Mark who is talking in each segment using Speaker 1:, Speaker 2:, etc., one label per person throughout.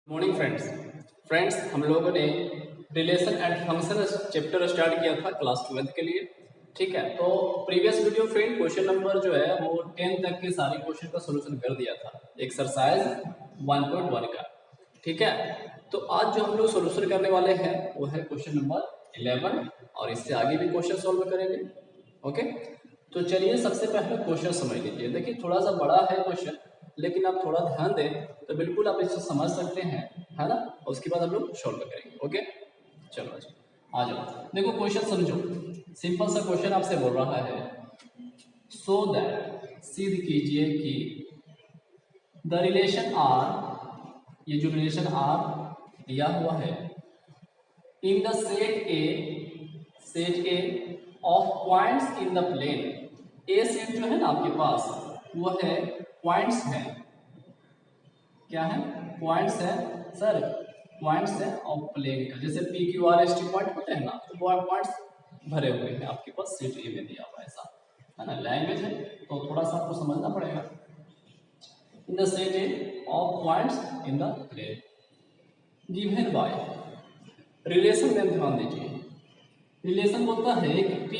Speaker 1: Morning friends हम लोगों ने relation and function chapter start किया था क्लास 12 के लिए। ठीक है, तो previous video friend question number जो है वो 10 तक के सारे क्वेश्चन का सॉल्यूशन कर दिया था एक्सरसाइज 1.1 का। ठीक है, तो आज जो हम लोग सॉल्यूशन करने वाले हैं वो है क्वेश्चन नंबर 11 और इससे आगे भी क्वेश्चन सॉल्व करेंगे। ओके, तो चलिए सबसे पहले क्वेश्चन समझ लीजिए। देखिए थोड़ा सा बड़ा है क्वेश्चन, लेकिन आप थोड़ा ध्यान दें तो बिल्कुल आप इसे समझ सकते हैं, है ना। और उसके बाद हम लोग सॉल्व करेंगे। ओके, चलो आ जाओ। देखो क्वेश्चन समझो, सिंपल सा क्वेश्चन आपसे बोल रहा है सो दैट सिद्ध कीजिए कि द रिलेशन आर, ये जो रिलेशन आर दिया हुआ है, in the set A of points in the plane. A set जो है ना आपके पास वो है पॉइंट्स है, क्या है, पॉइंट्स है सर, पॉइंट्स है ऑफ प्लेन का। जैसे P Q R S T point होते हैं ना, तो वो पॉइंट्स भरे हुए हैं आपके पास सेट ए में दिया हुआ है, ऐसा है ना। लैंग्वेज है तो थोड़ा सा आपको समझना पड़ेगा। In the set A of points in the plane given by relation में ध्यान दीजिए। रिलेशन बोलता है कि P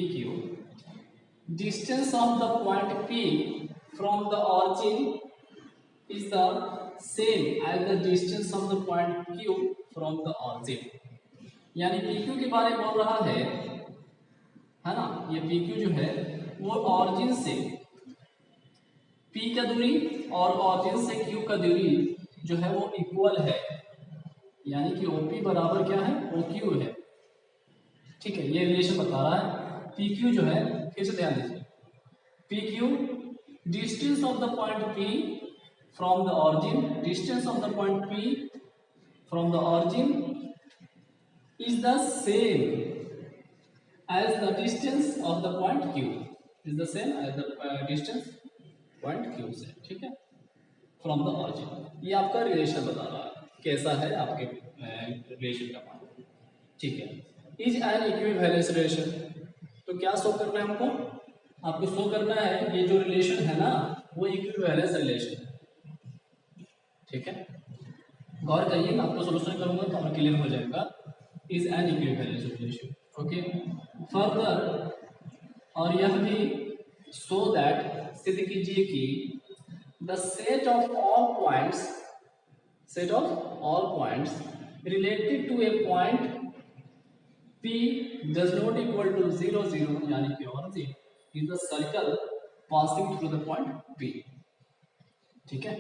Speaker 1: Q distance of the point P from the origin is the same as the distance of the point Q from the origin। यानी PQ के बारे में बोल रहा है ना। ये PQ जो है वो ऑरिजिन से P का दूरी और ऑरिजिन से Q का दूरी जो है वो इक्वल है, यानी कि OP बराबर क्या है, OQ है। ठीक है, ये रिलेशन बता रहा है। PQ जो है, फिर से ध्यान दीजिए, PQ distance of the point P from the origin, distance of the point P from the origin is the same as the distance of the point Q, is the same as the distance point Q से। ठीक है, from the origin। ये आपका relation बता रहा है कैसा है आपके रिलेशन का मान। ठीक है, इज एन इक्विवेलेंस रिलेशन। तो क्या शो करना है हमको, आपको शो करना है ये जो रिलेशन है ना वो इक्विवेलेंस रिलेशन है। ठीक है, गौर करिए, मैं आपको सोल्यूशन करूंगा तो और क्लियर हो जाएगा। Is an equivalence relation. Okay, further और यह भी सो दैट सिद्ध कीजिए कि the set of all points related to a point P does not equal to 0 0, यानी कि origin is the circle passing through the point P। ठीक है,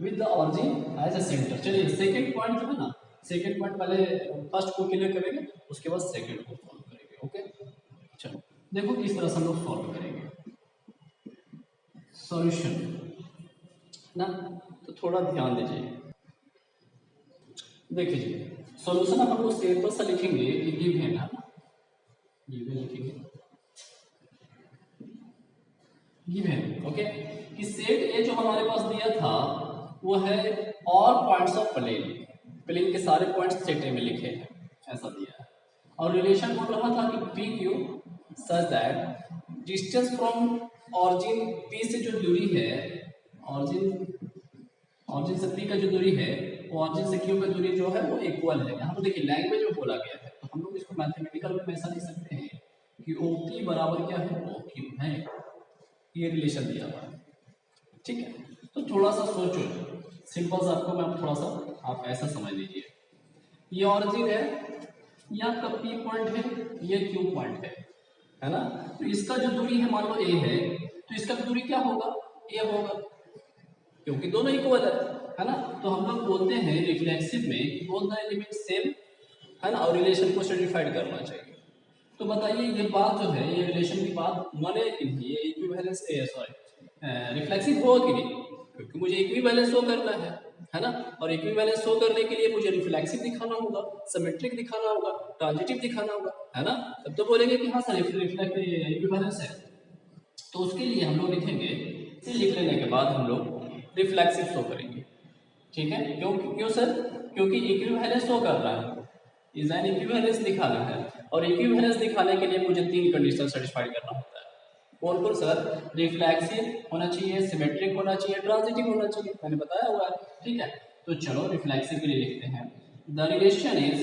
Speaker 1: with the origin as a centre. चलिए second point जो है ना, second point पहले first को क्लियर करेंगे, उसके बाद सेकंड को सॉल्व करेंगे। ओके, चलो देखो किस तरह से हम लोग सॉल्व करेंगे सॉल्यूशन ना। तो थोड़ा ध्यान दीजिए, देखिए सॉल्यूशन हम लोग सिंपल सा लिखेंगे कि गिवन है ना, गिवन लिखेंगे गिवन। ओके, कि सेट ए जो हमारे पास दिया था वो है all points of plane, plane के सारे पॉइंट्स सेट ए में लिखे हैं, ऐसा दिया है। और रिलेशन बोल रहा था कि P Q such that distance from origin P से जो दूरी है, ऑरिजिन से पी का जो दूरी है वो ऑरिजिन से क्यू का दूरी जो है वो इक्वल है। यहाँ पर देखिए लैंग्वेज में बोला गया है, तो हम लोग इसको मैथमेटिकल में ऐसा लिख सकते हैं कि ओ पी बराबर क्या है, ओ क्यू है। ये रिलेशन दिया हुआ है। ठीक है, तो थोड़ा सा सोचो, सिंपल सा आपको मैं थोड़ा सा आप ऐसा समझ लीजिए, ये ऑरिजिन है, ये आपका पी पॉइंट है, ये क्यू पॉइंट है ना। तो इसका जो दूरी है मान लो ए है, तो इसका दूरी क्या होगा, ए होगा, क्योंकि दोनों इक्वल है ना। तो हम लोग बोलते हैं रिफ्लेक्सिव में बोथ द एलिमेंट सेम, है ना, और रिलेशन को सर्टिफाइड करना चाहिए। तो बताइए ये बात जो है, ये रिलेशन की बात माने कि नहीं, ये इक्विवेलेंस रिफ्लेक्सिव होगा कि नहीं, क्योंकि मुझे इक्विवेलेंस शो करना है ना। और इक्विवेलेंस शो करने के लिए मुझे रिफ्लेक्सिव दिखाना होगा, सिमेट्रिक दिखाना होगा, ट्रांजिटिव दिखाना होगा, है ना। तब तो बोलेंगे कि हाँ सर इक्विवेलेंस है। तो उसके लिए हम लोग लिखेंगे, फिर लिख लेने के बाद हम लोग रिफ्लेक्सिव शो करेंगे। ठीक है, क्यों सर, क्योंकि इक्विवेलेंस शो कर रहा है, इज एन इक्विवेलेंस दिखाना है, और इक्विवेलेंस दिखाने के लिए मुझे 3 कंडीशन सेटिस्फाई करना होता है। कौन कौन सर? रिफ्लेक्सिव होना चाहिए, सिमेट्रिक होना चाहिए, ट्रांजिटिव होना चाहिए, मैंने बताया हुआ है। ठीक है, तो चलो रिफ्लेक्सिव के लिए लिखते हैं। The relation is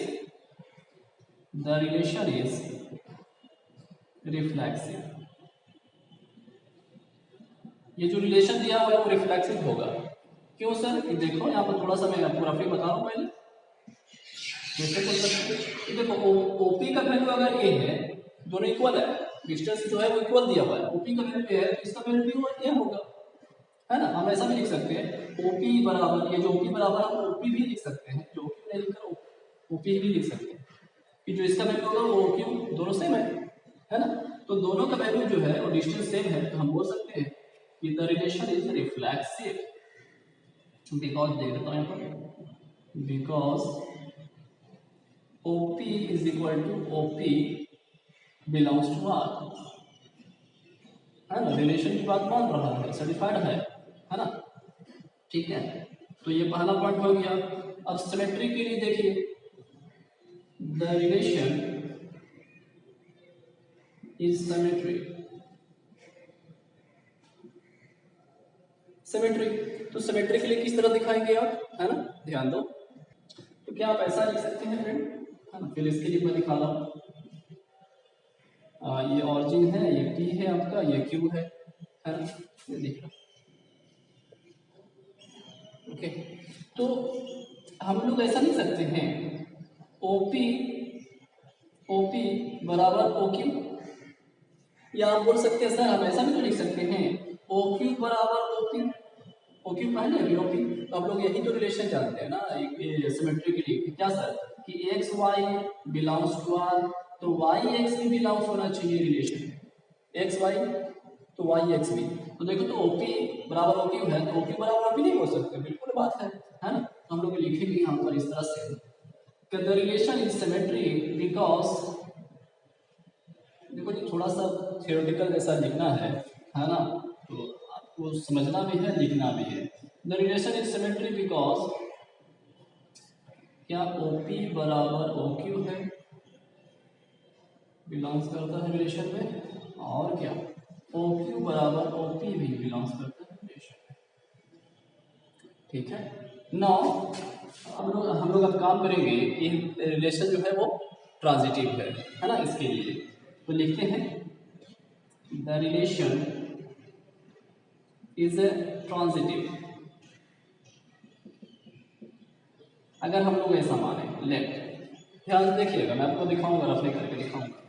Speaker 1: reflexive. ये जो रिलेशन दिया हुआ है वो रिफ्लेक्सिव होगा। क्यों सर? ये देखो यहाँ पर थोड़ा सा मैं आपको रफली बता रहा हूँ पहले। जैसे कोई देखो ओपी का वैल्यू अगर ए है, दोनों इक्वल है, डिस्टेंस जो है वो इक्वल दिया हुआ है, ओपी का वैल्यू ए है तो इसका वैल्यू भी ए होगा, है ना। हम ऐसा भी लिख सकते हैं ओपी बराबर, ये जो ओपी बराबर हम ओपी भी लिख सकते हैं, जो ओपी नहीं लिखकर ओपी भी लिख सकते हैं कि जो इसका वैल्यू होगा वो ओक्यू, दोनों सेम है ना। तो दोनों का वैल्यू जो है और डिस्टेंस सेम है, तो हम बोल सकते हैं कि the relation is reflexive because देख देता हूँ यहाँ पर, because OP is equal to OP belongs to R, है ना। रिलेशन की बात मान रहा है, सर्टिफाइड है ना। ठीक है, तो ये पहला पॉइंट हो गया। अब सिमेट्री के लिए देखिए, the relation is symmetry. Symmetry, तो सिमेट्री के लिए किस तरह दिखाएंगे आप, है ना, ध्यान दो। तो क्या आप ऐसा लिख सकते हैं फ्रेंड, है ना। फिर इसके लिए मैं दिखा रहा हूँ, ये ऑरिजिन है, ये P है आपका, ये Q है ना, ये दिख रहा। ओके, तो हम लोग ऐसा लिख सकते हैं OP बराबर OQ, या आप बोल सकते हैं सर हम ऐसा भी तो लिख सकते हैं OQ बराबर OP। OQ पहले अभी OP, तो हम लोग यही तो रिलेशन जानते हैं ना सिमेट्री के लिए, क्या सर कि XY बिलोंग्स टू R, तो YX भी बिलोंग्स होना चाहिए रिलेशन, XY तो YX भी। तो देखो तो OP बराबर OQ है, तो OQ बराबर OP नहीं हो सकते, बिल्कुल बात है ना। तो हम लोग लिखेंगे यहाँ पर इस तरह से, the relation is symmetry because, देखो जी थोड़ा सा थियोरेटिकल जैसा लिखना है ना, तो आपको समझना भी है, लिखना भी है। The relation is symmetry because, क्या OP बराबर OQ है, बिलोंग्स करता है रिलेशन में, और क्या OQ बराबर OP भी बिलोंग्स करता है रिलेशन में। ठीक है, नाउ हम लोग अब काम करेंगे कि रिलेशन जो है वो ट्रांजिटिव है ना। इसके लिए तो लिखते हैं द रिलेशन इज ट्रांजिटिव। अगर हम लोग ऐसा माने, लेट, ध्यान से देखिएगा, मैं आपको दिखाऊंगा, रफली करके दिखाऊंगा।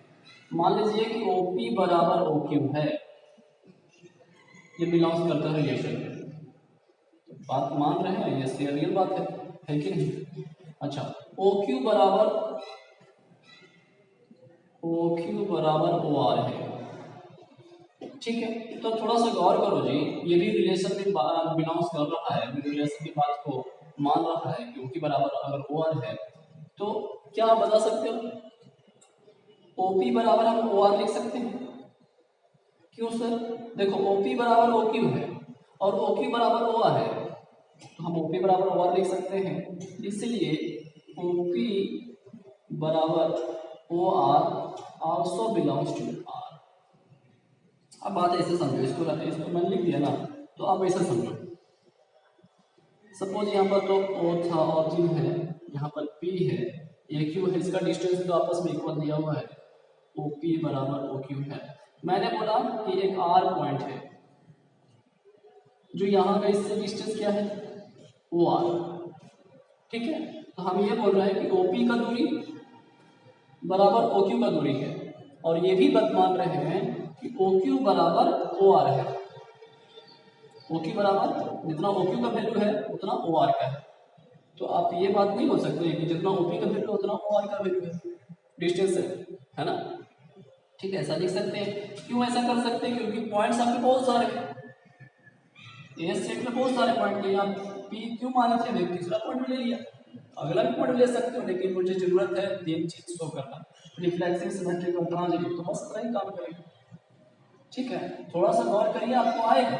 Speaker 1: मान लीजिए कि OP बराबर OQ है, ये बिलोंग्स करता है रिलेशन में, बात मान रहे हैं, ये रियल बात है कि नहीं। अच्छा, OQ बराबर OR है, ठीक है। तो थोड़ा सा गौर करो जी, ये भी रिलेशन में बिलोंग्स कर रहा है, रिलेशन की बात को मान रहा है कि OQ बराबर अगर OR है, तो क्या आप बता सकते हो OP बराबर हम OR लिख सकते हैं। क्यों सर? देखो OP बराबर OQ है और OQ बराबर OR है, तो हम OP बराबर OR लिख सकते हैं, इसलिए OP बराबर OR also belongs to R। अब बात ऐसे समझो, इसको मैंने लिख दिया ना, तो आप ऐसा समझो, सपोज यहाँ पर तो O था, ऑरिजिन है, यहाँ पर P है, ये Q है, इसका डिस्टेंस तो आपस में इक्वल दिया हुआ है, OP बराबर OQ है। मैंने बोला कि एक R पॉइंट है, जो यहाँ का इससे डिस्टेंस क्या है, OR, ठीक है। तो हम ये बोल रहे हैं कि OP का दूरी बराबर OQ का दूरी है, और ये भी बात मान रहे हैं कि OQ बराबर OR है। OQ बराबर जितना OQ का वैल्यू है उतना OR का है, तो आप ये बात नहीं बोल सकते कि जितना OP का वैल्यू उतना OR का वैल्यू है, डिस्टेंस है ना। ठीक है, ऐसा लिख सकते हैं। क्यों ऐसा कर सकते हैं? क्योंकि पॉइंट्स आपके बहुत सारे हैं, इस सेट में बहुत सारे पॉइंट हैं, आप P क्यों माने थे, मैं तीसरा पॉइंट ले लिया, अगला भी पॉइंट ले सकते हो, लेकिन मुझे जरूरत है तीन चीज शो करना, रिफ्लेक्सिव, सिमेट्रिक और ट्रांजिटिव, तो बस इतना ही काम करेंगे। ठीक है, थोड़ा सा गौर करिए, आपको आएगा।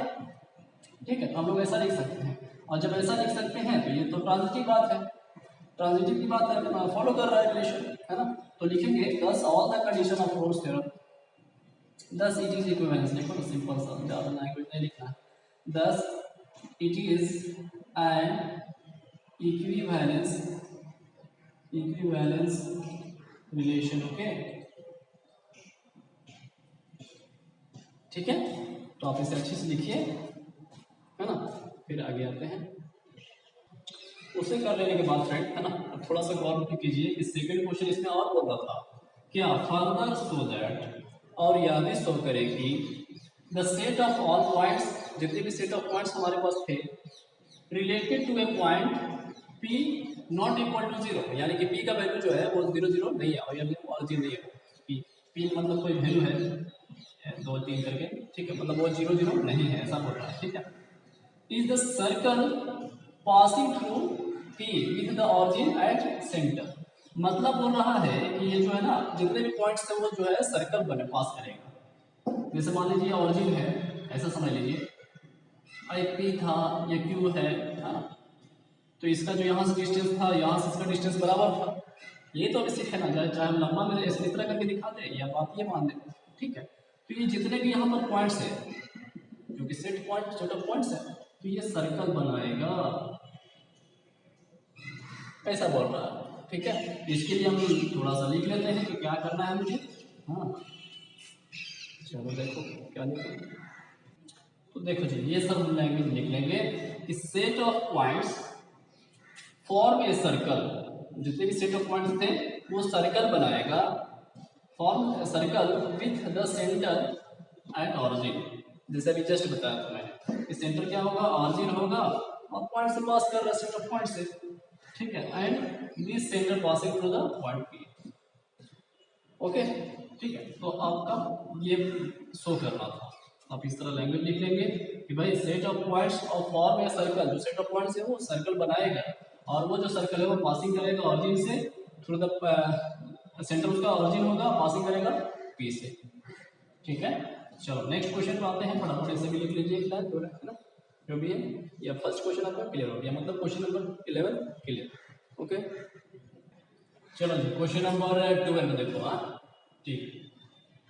Speaker 1: ठीक है, तो हम लोग ऐसा लिख सकते हैं, और जब ऐसा लिख सकते हैं तो ये तो ट्रांजिटिव बात है, ट्रांजिटिव की बात है, फॉलो कर रहा है रिलेशन, है ना। तो लिखेंगे दस all the condition of Rolle's theorem, thus it is equivalence लिखो ना, सिंपल सा, ज़्यादा लैंग्वेज नहीं लिखना। Thus it is an equivalence relation. Okay, ठीक है, तो आप इसे अच्छे से लिखिए, है ना। फिर आगे आते हैं, उसे कर लेने के बाद फ्रेंड, है ना, अब थोड़ा सा गौर कीजिए कि सेकंड क्वेश्चन इसमें और बोल रहा था क्या, फर्दर सो दैट, और यह भी शो करे कि the set of all points, जितने भी सेट ऑफ पॉइंट्स हमारे पास थे, related to a point P not equal to zero, यानी कि पी का वैल्यू जो है वो 0 0 नहीं है, और यह ऑरिजिन नहीं है। पी मतलब कोई वैल्यू है 2 3 करके, ठीक है, मतलब वो 0 0 नहीं है, ऐसा बोल रहा है, ठीक है। Is the circle passing through P with the origin at centre, मतलब बोल रहा है कि ये जो है ना, जितने भी पॉइंट्स है वो जो है सर्कल बने पास करेगा। जैसे मान लीजिए ऑरिजिन है, ऐसा समझ लीजिए, आई पी था, ये क्यू है ना, तो इसका जो यहाँ से डिस्टेंस था, यहाँ से इसका डिस्टेंस बराबर था। ये तो अभी सीखे ना, चाहे हम लंबा में इस तरह करके दिखा दें या बात ये मान दें, ठीक है। तो ये जितने भी यहाँ पर पॉइंट्स है, जो कि सेट ऑफ पॉइंट्स है, तो ये सर्कल बनाएगा, ऐसा बोल रहा है, ठीक है। इसके लिए हम थोड़ा सा लिख लेते हैं कि क्या करना है मुझे। हाँ, चलो देखो क्या लिखें, तो देखो जी, ये सब लैंग्वेज लिख लेंगे कि set of points form a circle, जितने भी सेट ऑफ पॉइंट्स थे वो सर्कल बनाएगा, form circle with the centre at origin, जैसे अभी जस्ट बताया था मैंने, इस सेंटर क्या होगा, ऑरिजिन होगा, और पॉइंट से पास कर रहा है सेट ऑफ पॉइंट से, ठीक है, and this centre passing through the point P. Okay, ठीक है, तो आपका ये शो करना था, आप इस तरह लैंग्वेज लिख लेंगे कि भाई set of points of form या सर्कल, जो सेट ऑफ पॉइंट्स है वो सर्कल बनाएगा, और वो जो सर्कल है वो पासिंग करेगा ऑरिजिन से थ्रू द सेंटर, उसका ऑरिजिन होगा, पासिंग करेगा पी से, ठीक है। चलो नेक्स्ट क्वेश्चन पे आते हैं, फटाफट इसे भी लिख लीजिए, है ना, जो भी है, या फर्स्ट क्वेश्चन आपका क्लियर हो गया, मतलब क्वेश्चन नंबर 11 क्लियर। ओके, चलो जी क्वेश्चन नंबर 12 में देखो, हाँ ठीक,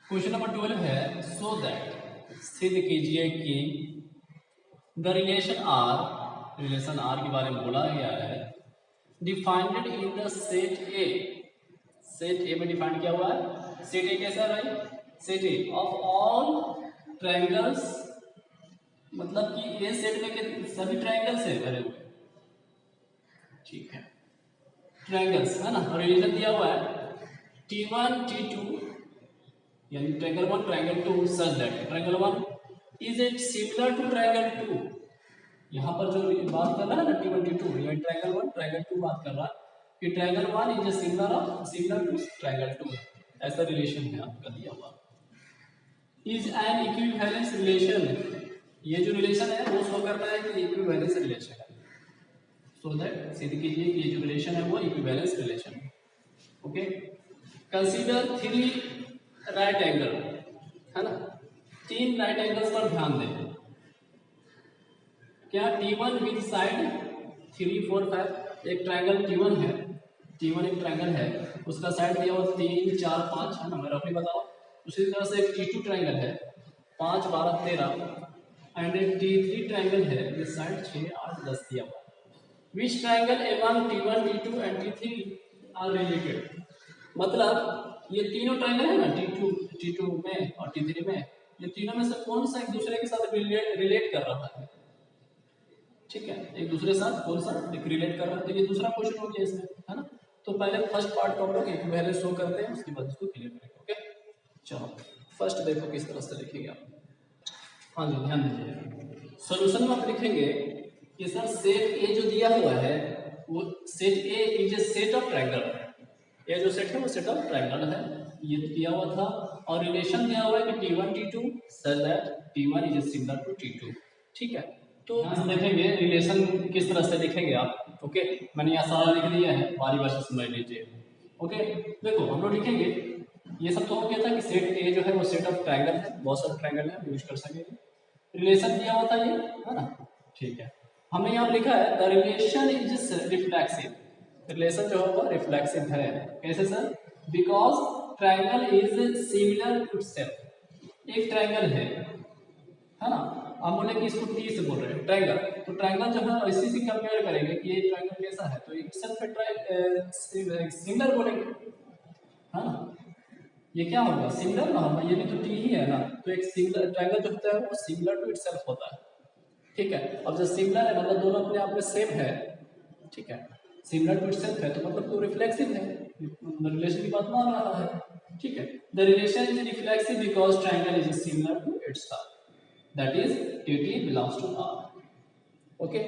Speaker 1: क्वेश्चन नंबर 12 है, सो दैट, सिद्ध कीजिए कि द रिलेशन आर के बारे में बोला गया है, defined in the set A, set ए में डिफाइंड किया हुआ है, सेट ए कैसा है भाई, set A of all triangles, मतलब कि ये सेट में के सभी ट्रायंगल्स है भरे हुए, ठीक है, ट्रायंगल्स है ना, और रिलेशन दिया हुआ है T1 T2, यानी triangle 1 triangle 2 such that triangle 1 is it similar to triangle 2, यहाँ पर जो बात कर रहा है ना T1 T2, यानी ट्रायंगल 1 ट्रायंगल 2 बात कर रहा है कि triangle 1 is similar to triangle 2, ऐसा रिलेशन है आपका दिया हुआ। इज एन इक्विवेलेंस रिलेशन, ये जो रिलेशन है वो शो करता है कि इक्विवेलेंस रिलेशन है, सो दैट सिद्ध कीजिए कि ये जो रिलेशन है वो इक्विवेलेंस रिलेशन है। ओके, कंसीडर 3 राइट एंगल, है ना, 3 राइट एंगल्स पर ध्यान दें, क्या T1 विद साइड 3 4 5, एक ट्रायंगल T1 है, T1 एक ट्रायंगल है, उसका साइड दिया हुआ 3 4 5, है ना, मैं रफली बताऊं, उसी तरह से एक T2 ट्रायंगल है 5 12 13, एंड एक T3 ट्रायंगल है जिस साइड 6 8 10 दिया हुआ। Which triangle among T1 T2 and T3 are related, मतलब ये तीनों ट्रायंगल है ना, T2 में और T3 में, ये तीनों में से कौन सा एक दूसरे के साथ रिलेट कर रहा है, ठीक है, एक दूसरे के साथ कौन सा एक रिलेट कर रहा है, तो ये दूसरा क्वेश्चन हो गया इसमें, है ना। तो पहले फर्स्ट पार्ट को हम लोग इक्विवेलेंस शो करते हैं, उसके बाद इसको क्लियर करेंगे। ओके, चलो फर्स्ट देखो किस तरह से लिखेंगे आप, हाँ जी ध्यान दीजिए, सोल्यूशन में आप लिखेंगे कि सर सेट ए जो दिया हुआ है वो set A is a set of triangle, ये जो सेट है वो सेट ऑफ ट्रायंगल है, ये दिया हुआ था, और रिलेशन दिया हुआ है कि T1 T2 such that T1 is similar to T2, ठीक है। तो हम देखेंगे रिलेशन किस तरह से लिखेंगे आप। ओके, मैंने यहाँ सारा लिख दिया है, बारी बारी से समझ लीजिए। ओके, देखो हम लोग लिखेंगे, ये सब तो हो गया था कि सेट ए जो है वो सेट ऑफ ट्रायंगल है, बहुत सारे ट्रायंगल है यूज कर सकेंगे, रिलेशन दिया हुआ था ये, है ना, ठीक है। हमने यहाँ लिखा है the relation is reflexive, relation जो होगा रिफ्लेक्सिव है, कैसे sir, because triangle is similar to itself, एक ट्रायंगल है ना, हम बोले कि इसको टी से बोल रहे हैं ट्रायंगल, तो ट्रायंगल जो है इसी से कंपेयर करेंगे कि ये ट्रायंगल कैसा है, तो एक सेल्फ सिमिलर बोलेंगे, है ना। ये क्या होगा, सिमिलर ना होगा, ये भी तो टी ही है ना, तो एक सिमिलर ट्रायंगल जो होता है वो सिमिलर टू इटसेल्फ होता है, ठीक है। अब जब सिमिलर है मतलब दोनों अपने आप में सेम है, ठीक है, सिमिलर टू इटसेल्फ है तो मतलब तो रिफ्लेक्सिव है, रिलेशन की बात मान रहा है, ठीक है। The relation is reflexive because triangle is similar to itself, that is T belongs to R, okay.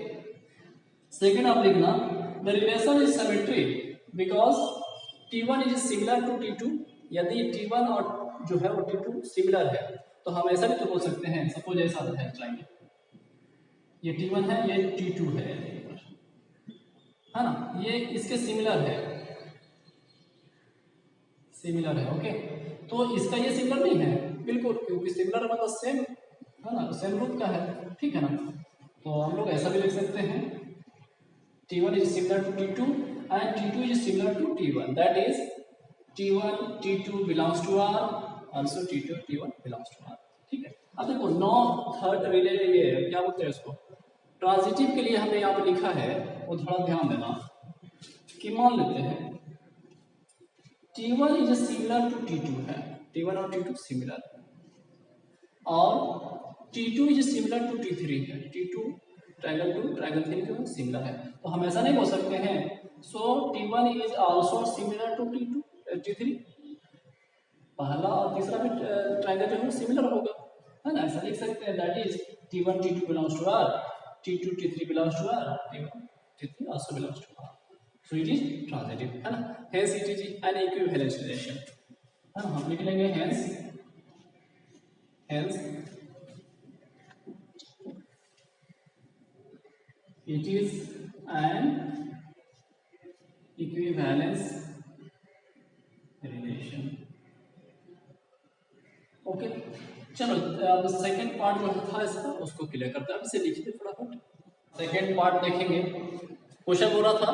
Speaker 1: Second आप लिखना, the relation is symmetry because T1 is similar to T2, यदि T1 और जो है वो T2 सिमिलर है तो हम ऐसा भी तो बोल सकते हैं, सपोज ऐसा है चलाएंगे, ये T1 है ये T2 है ना, ये इसके सिमिलर है, ओके। तो इसका ये सिमिलर नहीं है बिल्कुल, क्योंकि सिमिलर मतलब सेम है ना, सेम रूप का है, ठीक है ना। तो हम लोग ऐसा भी लिख सकते हैं, T1 is similar to T2 and T2 is similar to T1, that is T1 T2 belongs to R, also T2 T1 belongs to R, ठीक है। अब देखो नो थर्ड रिले, ये क्या बोलते हैं इसको, ट्रांजिटिव के लिए हमने यहाँ पे लिखा है, वो थोड़ा ध्यान देना कि मान लेते हैं T1 is similar to T2 है, T1 और T2 सिमिलर, और T2 is similar to T3 है, T2 ट्रायंगल 3 जो है सिमिलर है, तो हम ऐसा नहीं बोल सकते हैं so T1 is also similar to T3, पहला और तीसरा भी ट्रायंगल जो है सिमिलर होगा, है ना, ऐसा लिख सकते हैं, that is T1 T2 belongs to R, T2 T3 belongs to R, T1 T3 also belongs to R, so it is transitive, है ना, hence it is an equivalence relation, है ना। हम लिख लेंगे hence it is an equivalence relation, okay. चलो अब second part जो था इसका उसको क्लियर करते हैं, अब इसे लिखिए फटाफट। सेकंड पार्ट देखेंगे, क्वेश्चन बोला था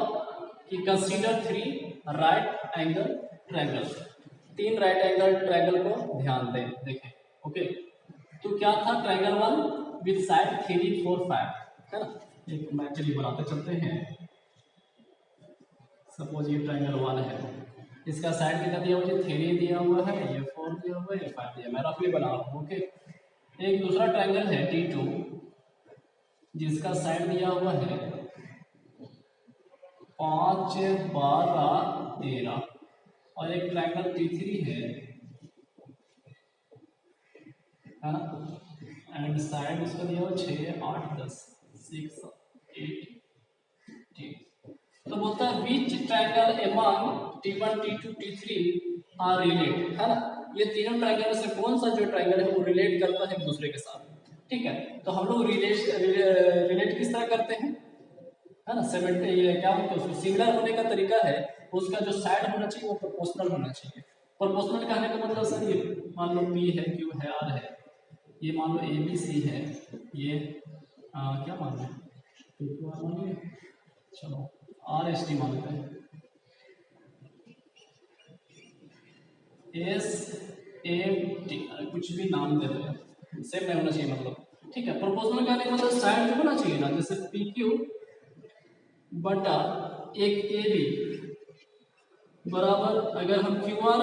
Speaker 1: कि consider 3 right angle triangle, 3 right angle triangle को ध्यान दें, देखें, ओके। तो क्या था, ट्रायंगल 1 विद साइड 3 4 5, है ना, एक मैं चलिए बनाते चलते हैं, सपोज ये ट्रायंगल 1 है, इसका साइड कितना दिया हुआ है, 3 दिया हुआ है, ये 4 दिया हुआ है, ये 5 दिया, मैं रफली बना रहा हूँ, ओके। एक दूसरा ट्रायंगल है T2 जिसका साइड दिया हुआ है 5 12 13, और एक ट्रायंगल T3 है ना, एंड साइड उसका दिया हुआ 6 8 10 6 8 10, तो बोलता है which triangle among T1 T2 T3 are relate, है ना, ये तीनों ट्रायंगल में से कौन सा जो ट्रायंगल है वो रिलेट करता है एक दूसरे के साथ, ठीक है। तो हम लोग रिलेट किस तरह करते हैं, है ना, सेमेंट ये क्या बोलते हैं उसको, सिमिलर होने का तरीका है उसका जो साइड होना चाहिए वो प्रोपोर्शनल होना चाहिए। प्रोपोर्शनल कहने का मतलब सर ये मान लो P है, Q है, R है, ये मान लो ABC है, ये क्या मान लो PQR मान लो, चलो RST मानते हैं, SAT कुछ भी नाम दे दो, सेम नहीं होना चाहिए मतलब, ठीक है। प्रोपोर्शनल कहने का मतलब साइड जो होना चाहिए ना, जैसे PQ बटा एक AB बराबर, अगर हम QR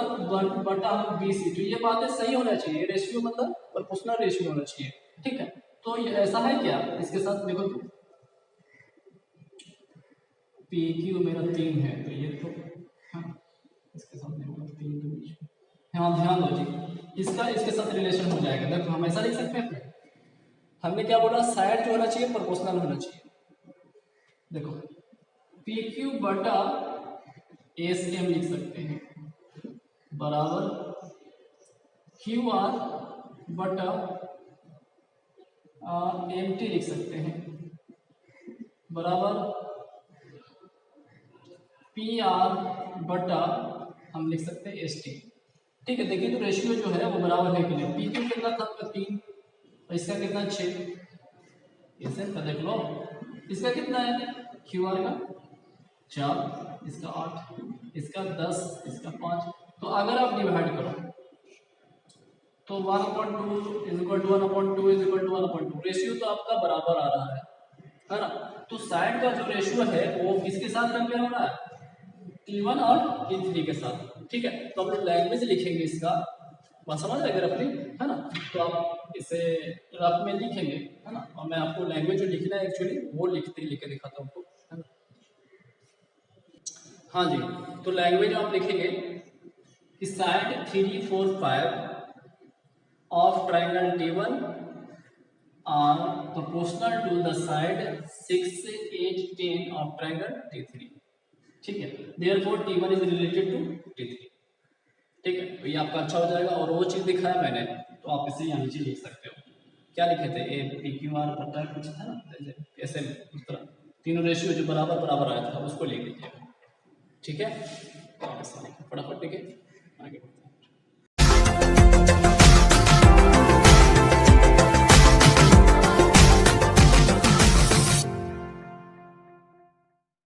Speaker 1: बटा हम BC, तो ये बातें सही होना चाहिए, रेशियो मतलब प्रोपोर्शनल रेशियो होना चाहिए, ठीक है। तो ये ऐसा है क्या, इसके साथ देखो तो PQ मेरा 3 है, तो ये तो हाँ इसके साथ देखो 3 के बीच, हाँ ध्यान दो जी, इसका इसके साथ रिलेशन हो जाएगा, देखो हम ऐसा लिख सकते हैं, हमने क्या बोला, साइड जो होना चाहिए प्रोपोर्शनल होना चाहिए, देखो PQ बटा SM लिख सकते हैं बराबर QR बटा MT लिख सकते हैं बराबर PR बटा हम लिख सकते हैं ST, ठीक है। देखिए तो रेशियो जो है वो बराबर है कि नहीं, PQ कितना था, 3, और इसका कितना 6, SM का देख लो, इसका कितना है QR का 4, इसका 8, इसका 10, इसका 5, तो अगर आप डिवाइड करो तो 1/2 is equal to 1/2 is equal to 1/2, ratio तो आपका बराबर आ रहा है ना। तो साइड का जो रेशियो है वो किसके साथ कंपेयर हो रहा है, T1 और T3 के साथ, ठीक है। तो हम लैंग्वेज लिखेंगे इसका, बात समझ रहे रफली, है ना। तो आप इसे रफ में लिखेंगे, है ना, और मैं आपको लैंग्वेज जो लिखना है एक्चुअली वो लिख के दिखाता हूँ आपको, है ना। हाँ जी, तो लैंग्वेज आप लिखेंगे कि side 3, 4, 5 of triangle T1 are proportional to the side 6, 8, 10 of triangle T3, ठीक है। Therefore T1 is related to T3, ठीक है। तो ये आपका अच्छा हो जाएगा। और वो चीज दिखाया मैंने, तो आप इसे यहाँ नीचे लिख सकते हो। क्या लिखे थे, ए पी क्यू आर पता कुछ था ना, ऐसे उस तरह तीनों रेशियो जो बराबर बराबर आया था उसको लिख लीजिएगा, ठीक है। तो आप ऐसा लिखें फटाफट, ठीक है, आगे।